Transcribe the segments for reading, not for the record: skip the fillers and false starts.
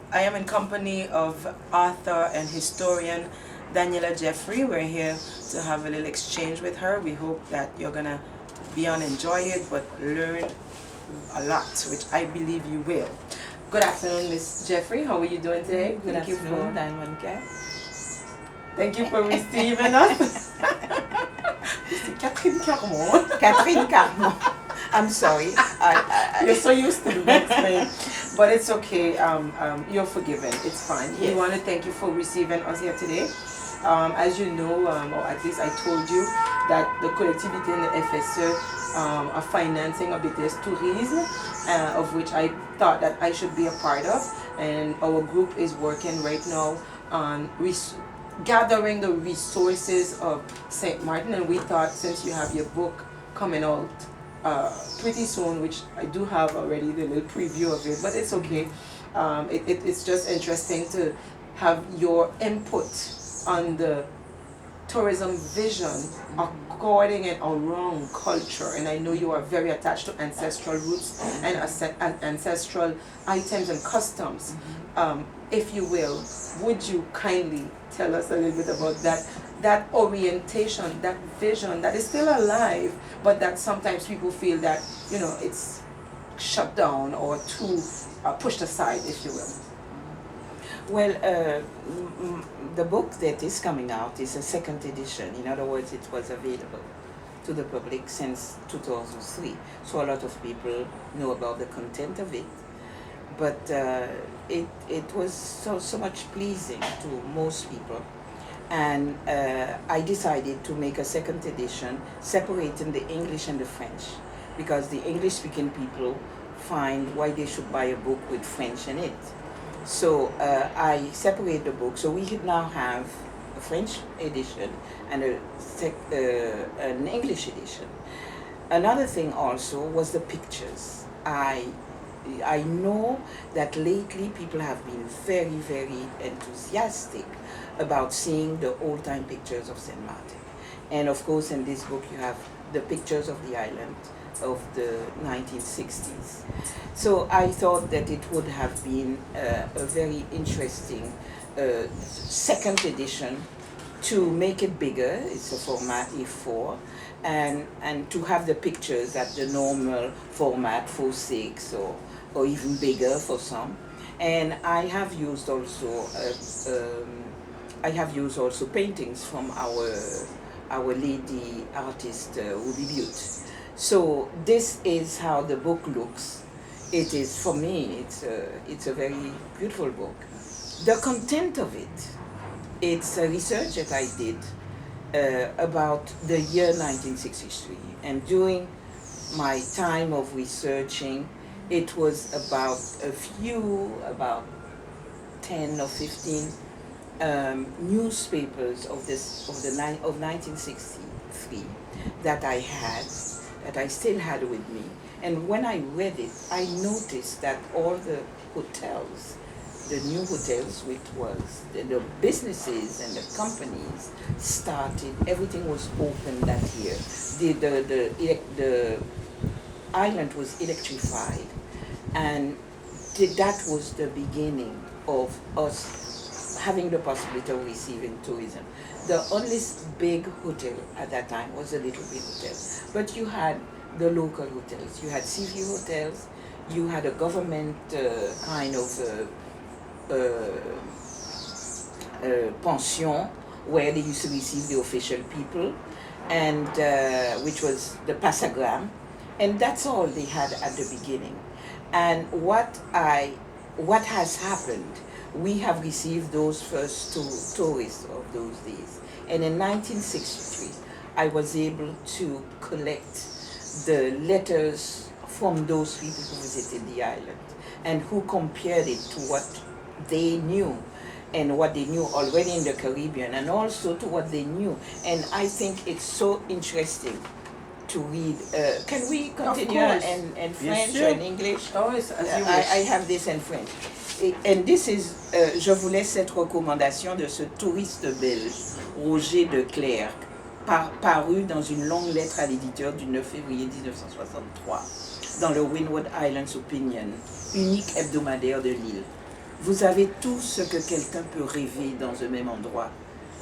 I am in company of author and historian Daniella Jeffry. We're here to have a little exchange with her. We hope that you're gonna beyond enjoy it, but learn a lot, which I believe you will. Good afternoon, Miss Jeffry. How are you doing today? Good afternoon, Diamond Cat. Thank you for receiving us. C'est Catherine Carmon. Catherine Carmon. I'm sorry. You're so used to the next name. But it's okay. You're forgiven. It's fine. Yes. We want to thank you for receiving us here today. As you know, or at least I told you, that the collectivité and the FSE are financing a BTS tourism, of which I thought that I should be a part of. And our group is working right now on gathering the resources of St. Martin. And we thought, since you have your book coming out pretty soon, which I do have already the little preview of it, but it's okay. It's just interesting to have your input on the tourism vision according and around culture. And I know you are very attached to ancestral roots and ancestral items and customs. If you will, would you kindly tell us a little bit about that orientation, that vision that is still alive, but that sometimes people feel that, you know, it's shut down or too pushed aside, if you will? Well, the book that is coming out is a second edition. In other words, it was available to the public since 2003. So a lot of people know about the content of it. But it was so much pleasing to most people. And I decided to make a second edition separating the English and the French, because the English-speaking people find why they should buy a book with French in it. So I separate the book. So we now have a French edition and an English edition. Another thing also was the pictures. I know that lately people have been very, very enthusiastic about seeing the old-time pictures of St. Martin. And of course, in this book, you have the pictures of the island of the 1960s. So I thought that it would have been a very interesting second edition to make it bigger. It's a format A4, and to have the pictures at the normal format 4:6 or even bigger for some. And I have used also paintings from our lady artist Ruby Butte. So this is how the book looks. It is, for me, it's a very beautiful book. The content of it, it's a research that I did about the year 1963. And during my time of researching, it was about about 10 or 15 newspapers of 1963 that I still had with me. And when I read it, I noticed that all the hotels, the new hotels, which was the businesses and the companies started, everything was open that year. The island was electrified, and that was the beginning of us having the possibility of receiving tourism. The only big hotel at that time was a Little Big Hotel, but you had the local hotels. You had civic hotels, you had a government kind of pension where they used to receive the official people, and which was the Passagram, and that's all they had at the beginning. And what has happened, we have received those first two tourists of those days. And in 1963, I was able to collect the letters from those people who visited the island and who compared it to what they knew and what they knew already in the Caribbean, and also to what they knew. And I think it's so interesting to read. Can we continue in French or in English? Always, as you wish. I have this in French. And this is, je vous laisse cette recommandation de ce touriste belge, Roger de Clercq, paru dans une longue lettre à l'éditeur du 9 février 1963, dans le Windward Islands Opinion, unique hebdomadaire de l'île. Vous avez tout ce que quelqu'un peut rêver dans un même endroit,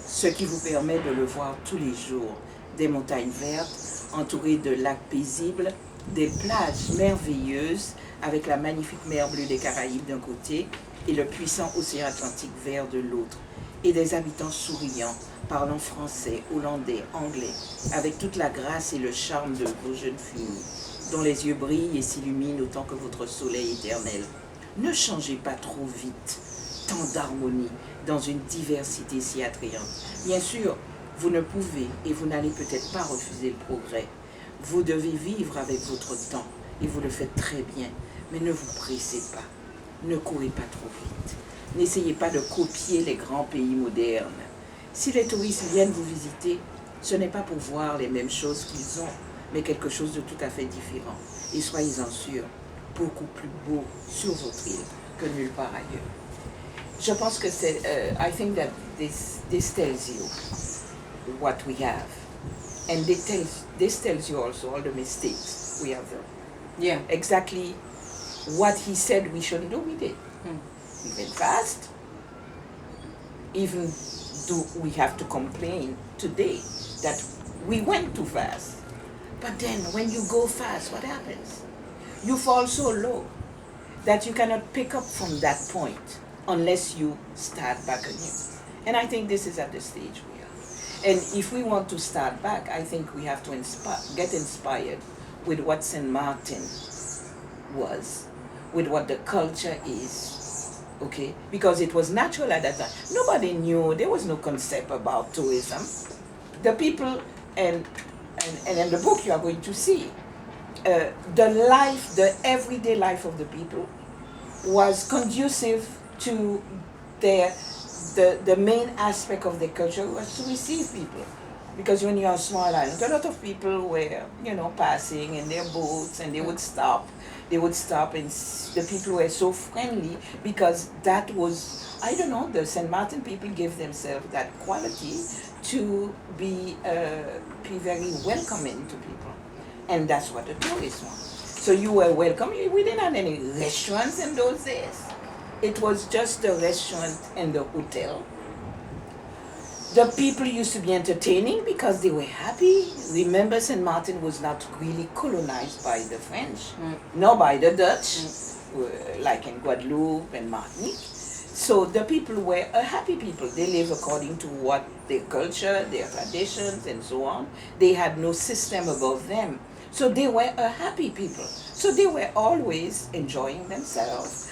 ce qui vous permet de le voir tous les jours. Des montagnes vertes, entourées de lacs paisibles, des plages merveilleuses avec la magnifique mer bleue des Caraïbes d'un côté et le puissant océan Atlantique vert de l'autre, et des habitants souriants, parlant français, hollandais, anglais, avec toute la grâce et le charme de vos jeunes filles, dont les yeux brillent et s'illuminent autant que votre soleil éternel. Ne changez pas trop vite, tant d'harmonie dans une diversité si attrayante. Bien sûr, vous ne pouvez et vous n'allez peut-être pas refuser le progrès. Vous devez vivre avec votre temps et vous le faites très bien, mais ne vous pressez pas, ne courez pas trop vite. N'essayez pas de copier les grands pays modernes. Si les touristes viennent vous visiter, ce n'est pas pour voir les mêmes choses qu'ils ont, mais quelque chose de tout à fait différent. Et soyez-en sûrs, beaucoup plus beau sur votre île que nulle part ailleurs. Je pense que c'est, I think that this tells you what we have. And this tells you also all the mistakes we have done. Yeah. Exactly what he said we shouldn't do, we did. We went fast. Even though we have to complain today that we went too fast. But then when you go fast, what happens? You fall so low that you cannot pick up from that point unless you start back anew. And I think this is at the stage we are. And if we want to start back, I think we have to get inspired with what St. Martin was, with what the culture is, okay? Because it was natural at that time. Nobody knew, there was no concept about tourism. The people, and in the book you are going to see, the life, the everyday life of the people was conducive to the main aspect of the culture was to receive people. Because when you're a small island, a lot of people were, passing in their boats and they would stop. They would stop and the people were so friendly because that was, I don't know, the St. Martin people gave themselves that quality to be very welcoming to people. And that's what the tourists want. So you were welcome. We didn't have any restaurants in those days. It was just the restaurant and the hotel. The people used to be entertaining because they were happy. Remember, St. Martin was not really colonized by the French, nor by the Dutch, like in Guadeloupe and Martinique. So the people were a happy people. They lived according to what their culture, their traditions, and so on. They had no system above them. So they were a happy people. So they were always enjoying themselves,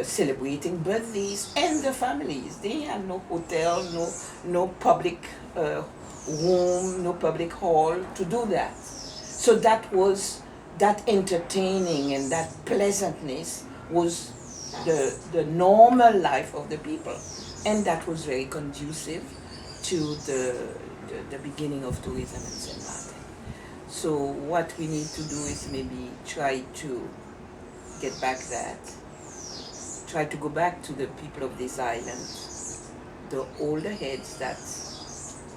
celebrating birthdays and the families. They had no hotel, no public room, no public hall to do that. So that entertaining and that pleasantness was the normal life of the people. And that was very conducive to the beginning of tourism in St. Martin. So what we need to do is maybe try to get back that. Try to go back to the people of this island, the older heads that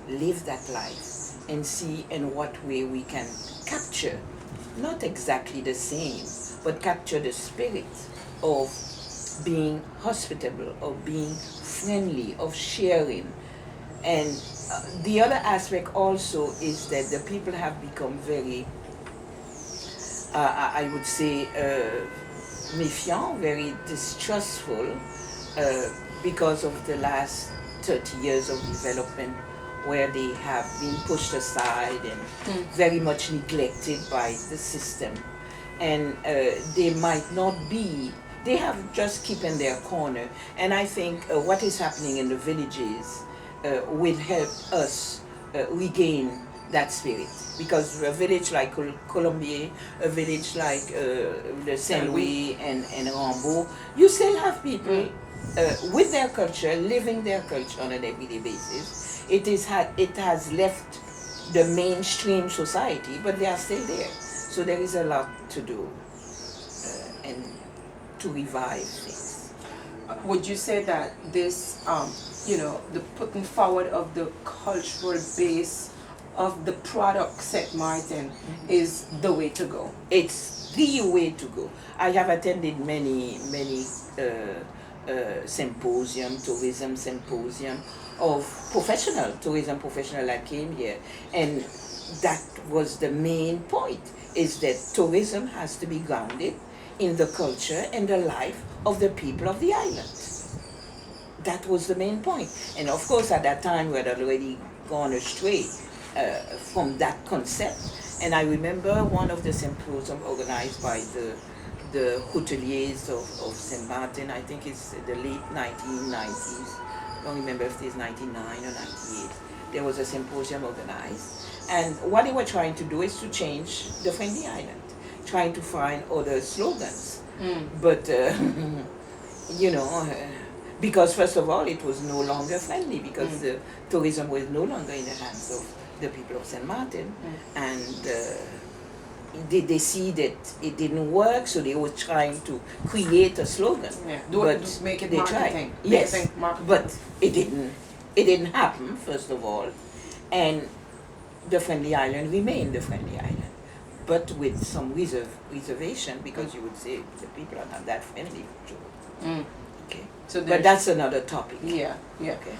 live that life, and see in what way we can capture, not exactly the same, but capture the spirit of being hospitable, of being friendly, of sharing. And the other aspect also is that the people have become very, I would say, méfiant, very distrustful because of the last 30 years of development where they have been pushed aside and very much neglected by the system. And they might not be, they have just keep in their corner. And I think what is happening in the villages will help us regain that spirit, because a village like Colombier, a village like the Saint-Louis and Rambo, you still have people with their culture, living their culture on an everyday basis. It has left the mainstream society, but they are still there. So there is a lot to do and to revive things. Would you say that this, the putting forward of the cultural base of the product St. Martin is the way to go? It's the way to go. I have attended many symposium, tourism symposium of tourism professional that came here. And that was the main point, is that tourism has to be grounded in the culture and the life of the people of the island. That was the main point. And of course, at that time, we had already gone astray from that concept. And I remember one of the symposiums organized by the hoteliers of St. Martin, I think it's the late 1990s. I don't remember if it's 99 or 98. There was a symposium organized. And what they were trying to do is to change the Friendly Island, trying to find other slogans. But, because first of all, it was no longer friendly, because the tourism was no longer in the hands of the people of St. Martin. And they see that it didn't work, so they were trying to create a slogan. Yeah. But make it they marketing. tried. Yes, but it didn't happen, first of all. And the Friendly Island remained the Friendly Island, but with some reservation, because you would say the people are not that friendly. Okay. So but that's another topic. Yeah, yeah. Okay.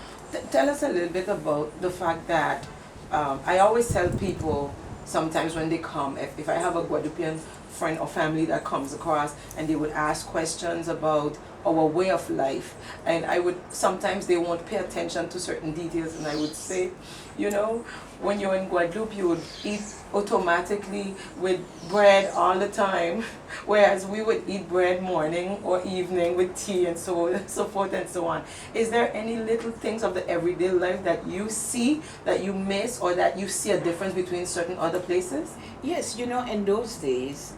Tell us a little bit about the fact that I always tell people sometimes when they come, if I have a Guadeloupean friend or family that comes across and they would ask questions about our way of life, and sometimes they won't pay attention to certain details, and I would say, when you're in Guadeloupe, you would eat automatically with bread all the time, whereas we would eat bread morning or evening with tea and so forth and so on. Is there any little things of the everyday life that you see, that you miss, or that you see a difference between certain other places? Yes, in those days,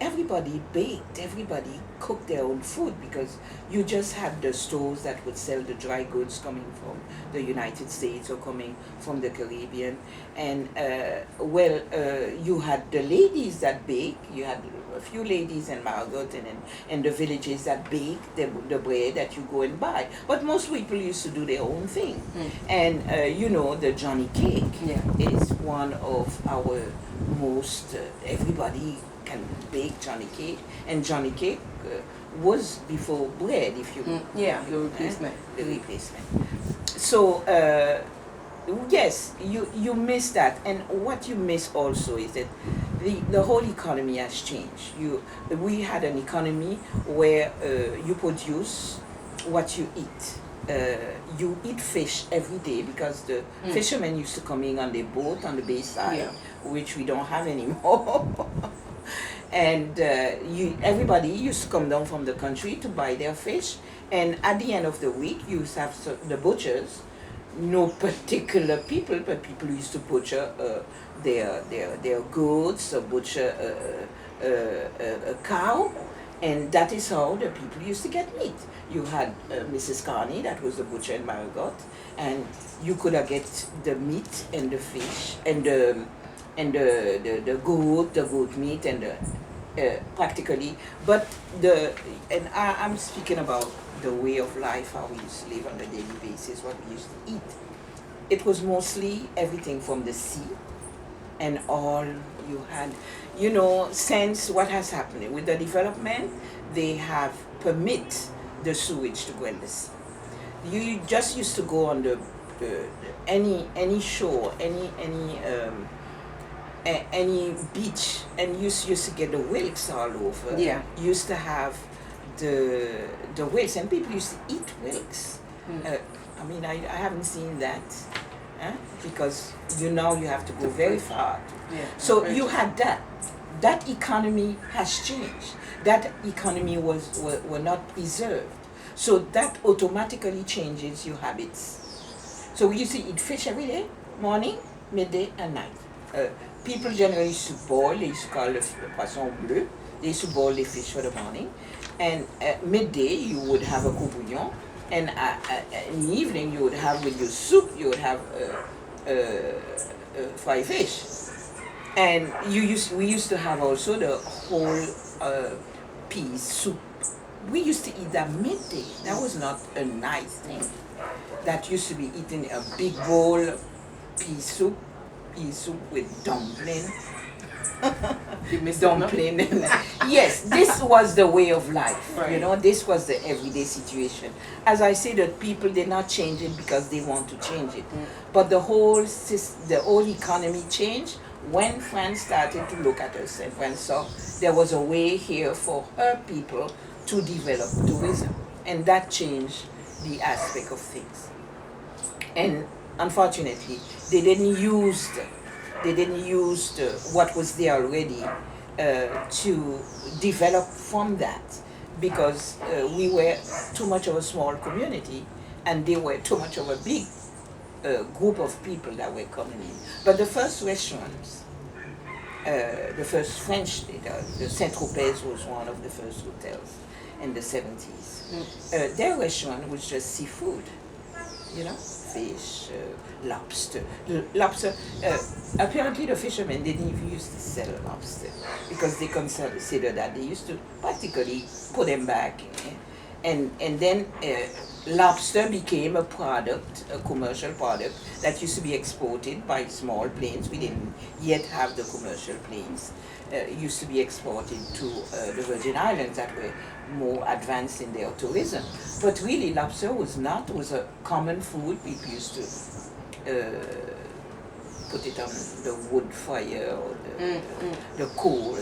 everybody baked, everybody cooked their own food, because you just had the stores that would sell the dry goods coming from the United States or coming from the Caribbean. And you had the ladies that bake. You had a few ladies in Marigot and in the villages that bake the bread that you go and buy. But most people used to do their own thing. And the Johnny cake is one of our most, everybody can bake Johnny cake, and Johnny cake was before bread, if you the replacement. The replacement. So yes, you miss that, and what you miss also is that the whole economy has changed. We had an economy where you produce what you eat. You eat fish every day, because the fishermen used to come in on their boat on the bay side, which we don't have anymore. And everybody used to come down from the country to buy their fish, and at the end of the week you used to have the butchers, no particular people, but people used to butcher their goods, or butcher a cow, and that is how the people used to get meat. You had Mrs. Carney, that was the butcher in Marigot, and you could get the meat and the fish and the goat meat, and practically, but I'm speaking about the way of life, how we used to live on a daily basis, what we used to eat. It was mostly everything from the sea, and all you had, since what has happened with the development, they have permit the sewage to go in the sea. You just used to go on any shore, any beach, and you used to get the whales all over. Yeah. You used to have the whales, and people used to eat whales. I haven't seen that, because you have to go very far. Yeah. So you had that. That economy has changed. That economy were not preserved. So that automatically changes your habits. So we used to eat fish every day, morning, midday, and night. People generally used to boil, they used to call the poisson bleu, they used to boil the fish for the morning, and at midday you would have a coupouillon, and in the evening you would have, with your soup, you would have fried fish. And we used to have also the whole pea soup. We used to eat that midday. That was not a nice thing. That used to be eaten in a big bowl, pea soup with dumpling. You missed it, no? dumpling. Yes, this was the way of life. Right. You know, this was the everyday situation. As I say, that people did not change it because they want to change it, but the whole economy changed when France started to look at us, and France saw there was a way here for her people to develop tourism, and that changed the aspect of things. And unfortunately, they didn't use what was there already to develop from that, because we were too much of a small community and they were too much of a big group of people that were coming in. But the first restaurants, the first French, the Saint-Tropez was one of the first hotels in the 70s. Their restaurant was just seafood, you know, fish, lobster. Lobster, apparently the fishermen didn't even used to sell lobster because they considered that they used to practically put them back. And then lobster became a product, a commercial product that used to be exported by small planes. We didn't yet have the commercial planes. Used to be exported to the Virgin Islands that were more advanced in their tourism. But really lobster was not, was a common food. People used to put it on the wood fire or the coal.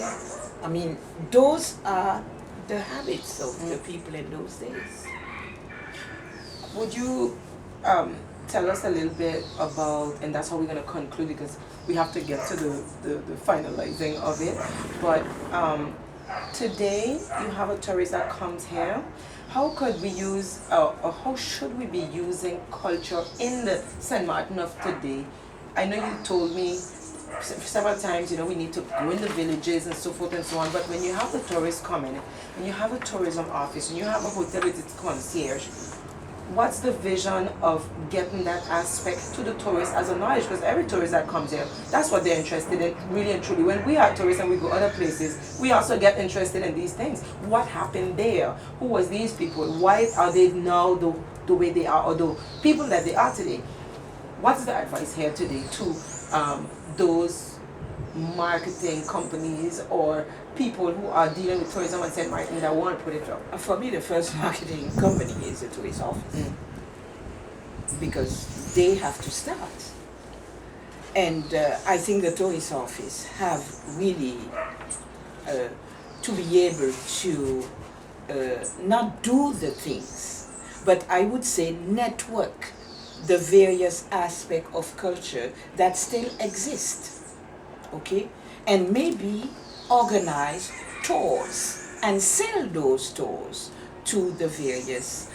I mean, those are the habits of the people in those days. Would you tell us a little bit about, and that's how we're going to conclude because we have to get to the finalizing of it, but today you have a tourist that comes here. How could we use, or how should we be using culture in the St. Martin of today? I know you told me several times, you know, we need to go in the villages and so forth and so on, but when you have the tourists coming, and you have a tourism office, and you have a hotel with its concierge, what's the vision of getting that aspect to the tourists as a knowledge? Because every tourist that comes here, that's what they're interested in, really and truly. When we are tourists and we go other places, we also get interested in these things. What happened there? Who was these people? Why are they now the way they are, or the people that they are today? What's the advice here today to those marketing companies or people who are dealing with tourism and St. Martin that want to put it up? For me, the first marketing company is the tourist office, because they have to start. And I think the tourist office have really to be able to not do the things, but I would say network the various aspects of culture that still exist, okay? And maybe organize tours and sell those tours to the various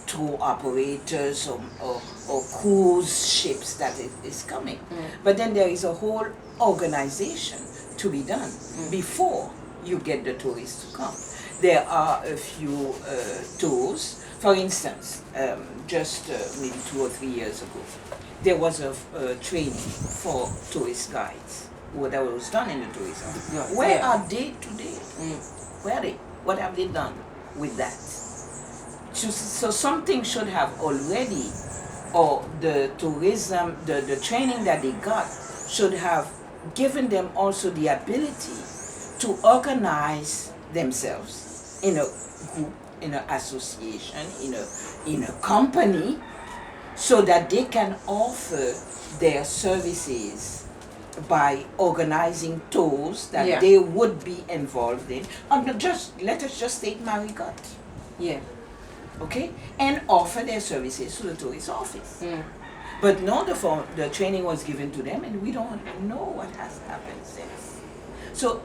tour operators or cruise ships that is coming. But then there is a whole organization to be done before you get the tourists to come. There are a few tours. For instance, just maybe 2 or 3 years ago, there was a training for tourist guides that was done in the tourist office. Where are they today? Where are they? What have they done with that? So something should have already, or the tourism, the training that they got should have given them also the ability to organize themselves in a group, in an association, in a company, so that they can offer their services by organizing tours that they would be involved in. Let us just take Marigot. Yeah. Okay? And offer their services to the tourist office. But no, the training was given to them and we don't know what has happened since. So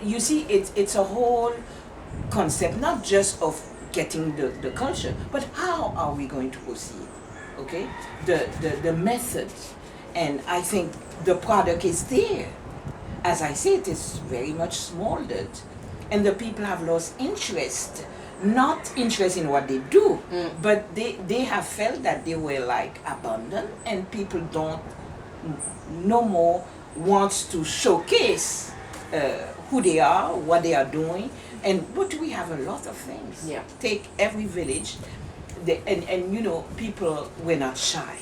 you see, it's a whole concept, not just of getting the culture, but how are we going to proceed? Okay? The method. And I think the product is there. As I say, it is very much smoldered. And the people have lost interest. Not interest in what they do, but they have felt that they were like abandoned, and people don't no more wants to showcase who they are, what they are doing. But we have a lot of things. Yeah. Take every village, and you know, people were not shy.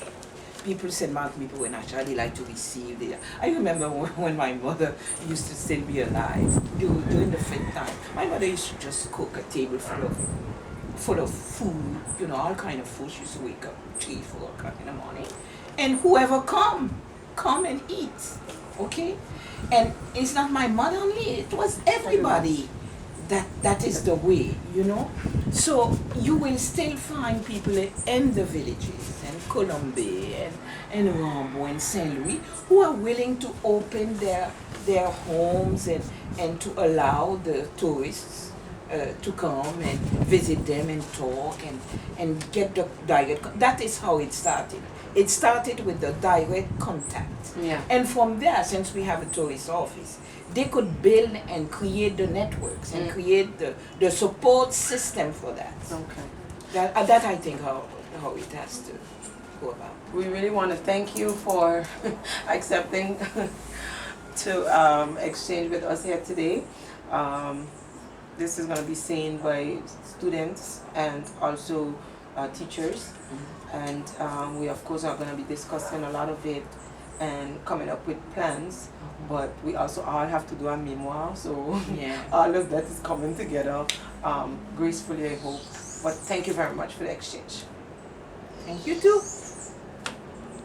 people said Mark people were naturally like to receive the. I remember when my mother used to still be alive during the fit time. My mother used to just cook a table full of food, you know, all kind of food. She used to wake up 3-4 o'clock in the morning, and whoever come and eat, okay. And it's not my mother only; it was everybody. That is the way, you know. So you will still find people in the villages and Colombia and Rambo and Saint Louis who are willing to open their homes and to allow the tourists to come and visit them and talk and get the direct. That is how it started. It started with the direct contact. Yeah. And from there, since we have a tourist office, they could build and create the networks and create the support system for that. Okay. That I think how it has to go about. We really want to thank you for accepting to exchange with us here today. This is going to be seen by students and also teachers. And we of course are going to be discussing a lot of it and coming up with plans, but we also all have to do a memoir, so Yeah. all of that is coming together gracefully, I hope. But thank you very much for the exchange. Thank you too.